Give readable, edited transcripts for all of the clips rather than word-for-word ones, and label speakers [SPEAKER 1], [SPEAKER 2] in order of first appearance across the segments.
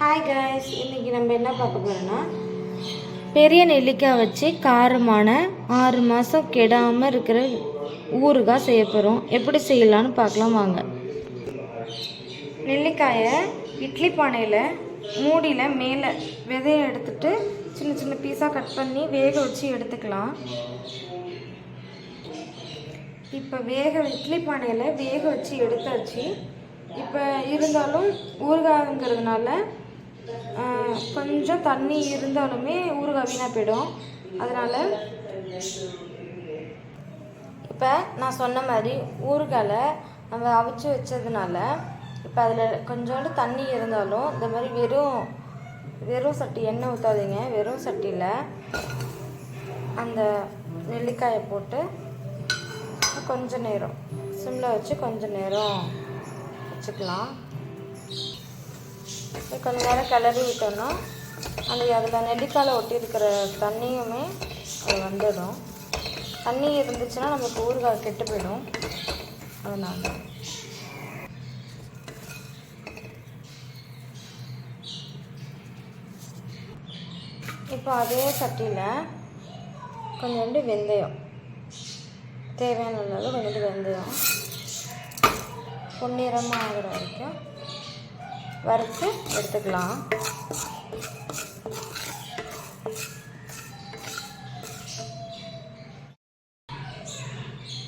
[SPEAKER 1] Hi guys, இன்றைக்கி நம்ம என்ன பார்க்க போகிறோன்னா பெரிய நெல்லிக்காய் வச்சு காரமான 6 மாதம் கெடாமல் இருக்கிற ஊறுகாய் செய்ய போகிறோம். எப்படி செய்யலான்னு பார்க்கலாம் வாங்க. நெல்லிக்காயை இட்லி பானையில் மூடியில் மேலே விதையை எடுத்துட்டு சின்ன சின்ன பீஸாக கட் பண்ணி வேக வச்சு எடுத்துக்கலாம். இப்போ இட்லி பானையில் வேக வச்சு எடுத்தாச்சு. இப்போ இருந்தாலும் ஊறுகாய்ங்கிறதுனால கொஞ்சம் தண்ணி இருந்தாலுமே ஊறுகாய் வீணாக போயிடும். அதனால் இப்போ நான் சொன்ன மாதிரி ஊறுகாயில் நம்ம அவிச்சு வச்சதுனால இப்போ அதில் கொஞ்சோண்டு தண்ணி இருந்தாலும் இந்த மாதிரி வெறும் சட்டி எண்ணெய் ஊற்றாதீங்க. வெறும் சட்டியில் அந்த நெல்லிக்காயை போட்டு கொஞ்சம் நேரம் சிம்மில் வச்சு கொஞ்சம் நேரம் வச்சுக்கலாம். கொஞ்சம் நேரம் கிளறி விட்டோம்னா அதில் நெல்லிக்காயில் ஒட்டி இருக்கிற தண்ணியுமே அது வந்துடும். தண்ணி இருந்துச்சுன்னா நமக்கு ஊறுகாய் கெட்டு போயிடும். அதனால் இப்போ அதே சட்டியில் கொஞ்சோண்டு வெந்தயம், தேவையான அளவு கொஞ்சோண்டு வெந்தயம் பொன்னிறமாக ஆகிற வரைக்கும் வறுத்து எடுத்துக்கலாம்.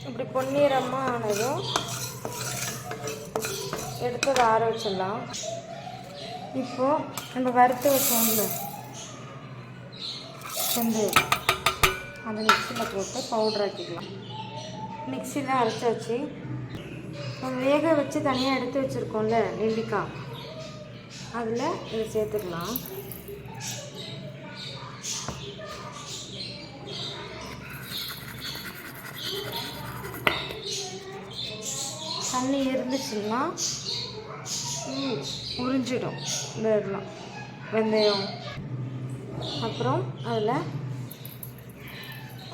[SPEAKER 1] இப்படி பொன்னிறமாக ஆனதும் எடுத்து அதை ஆற வச்சிடலாம். இப்போது நம்ம வறுத்து வச்சோம்ல வெந்தயம் அதை மிக்சியில் போட்டு பவுடர் ஆக்கிக்கலாம். மிக்சியில் அரைச்சாச்சு. வேக வச்சு தனியாக எடுத்து வச்சுருக்கோம்ல நெல்லிக்காய், அதில் இதை சேர்த்துக்கலாம். தண்ணி இருந்துச்சுன்னா உறிஞ்சிடும் இந்த இதெல்லாம் வெந்தயம். அப்புறம் அதில்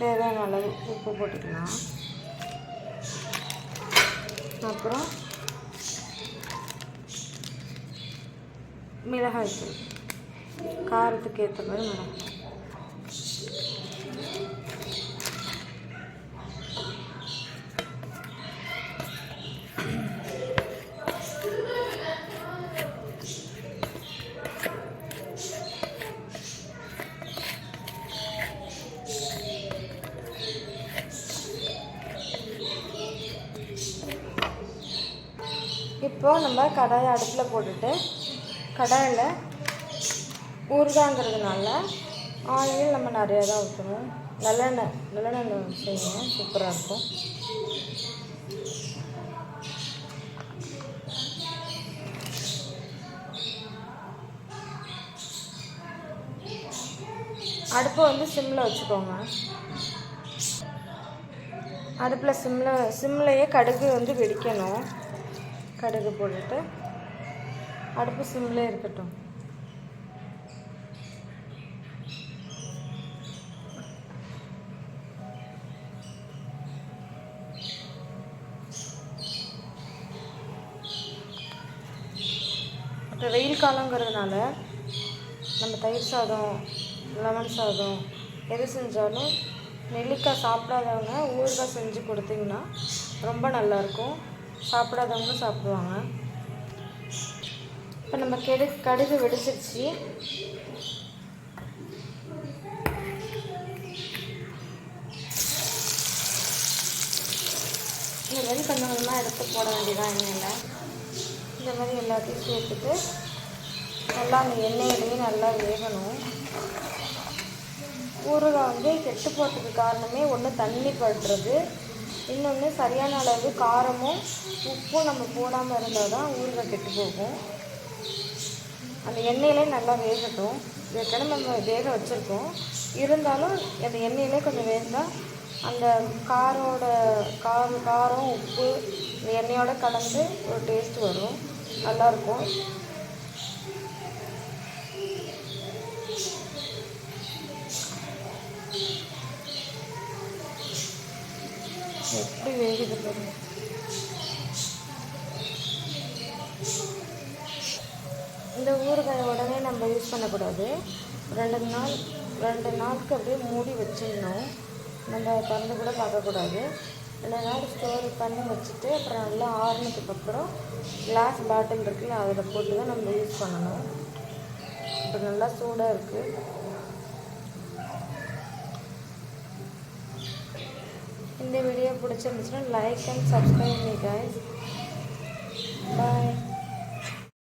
[SPEAKER 1] தேவையான அளவு உப்பு போட்டுக்கலாம். அப்புறம் மிளகாய் தூள், காரத்துக்கு ஏற்ற மாதிரி மிளகாய். இப்போ நம்ம கடாயை அடுப்பில் போட்டுட்டு கடாயில் ஊறுகாங்கிறதுனால ஆயில் நம்ம நிறையா தான் ஊற்றணும். நல்லெண்ணெய் செய்யுங்க, சூப்பராக இருக்கும். அடுப்பை சிம்மில் வச்சுக்கோங்க. அடுப்பில் சிம்லையே கடுகு வெடிக்கணும். கடுகு போட்டுட்டு அடுப்பு சிம்மில் இருக்கட்டும். இப்போ வெயில் காலங்கிறதுனால நம்ம தயிர் சாதம், லெமன் சாதம் எது செஞ்சாலும் நெல்லிக்காய் சாப்பிடாதவங்க ஊறுகாய் செஞ்சு கொடுத்தீங்கன்னா ரொம்ப நல்லாயிருக்கும். சாப்பிடாதவங்க சாப்பிடுவாங்க. இப்போ நம்ம கடுகு வெடிச்சிருச்சு. இந்த மாதிரி கொஞ்சம் கொஞ்சமாக எடுத்து போட வேண்டியதான் எண்ணெயில். இந்த மாதிரி எல்லாத்தையும் சேர்த்துட்டு நல்லா அந்த எண்ணெயிலேயே நல்லா வேகணும். ஊறுகாய் கெட்டு போகிறதுக்கு காரணமே ஒன்று தண்ணி படுறது, இன்னொன்று சரியான அளவு காரமும் உப்பும் நம்ம போடாமல் இருந்தால் தான் ஊறுகாய் கெட்டு போகும். அந்த எண்ணெயிலே நல்லா வேகட்டும். ஏற்கனவே நம்ம வேக வச்சுருக்கோம், இருந்தாலும் அந்த எண்ணெயிலே கொஞ்சம் வேந்தால் அந்த காரம் உப்பு இந்த எண்ணெயோடு கலந்து ஒரு டேஸ்ட் வரும், நல்லாயிருக்கும். எப்படி வேகுது பாருங்க. இந்த ஊறுகாய் உடனே நம்ம யூஸ் பண்ணக்கூடாது. 2 நாளுக்கு அப்படியே மூடி வச்சிடணும். நம்ம திறந்து கூட பார்க்கக்கூடாது. 2 நாள் ஸ்டோர் பண்ணி வச்சுட்டு அப்புறம் நல்லா ஆறுனதுக்கப்புறம் கிளாஸ் பாட்டில் இருக்குல்ல அதில் போட்டு தான் நம்ம யூஸ் பண்ணணும். இப்போ நல்லா சூடாக இருக்குது. இந்த வீடியோ பிடிச்சிருந்துச்சுன்னா like and subscribe me guys. Bye.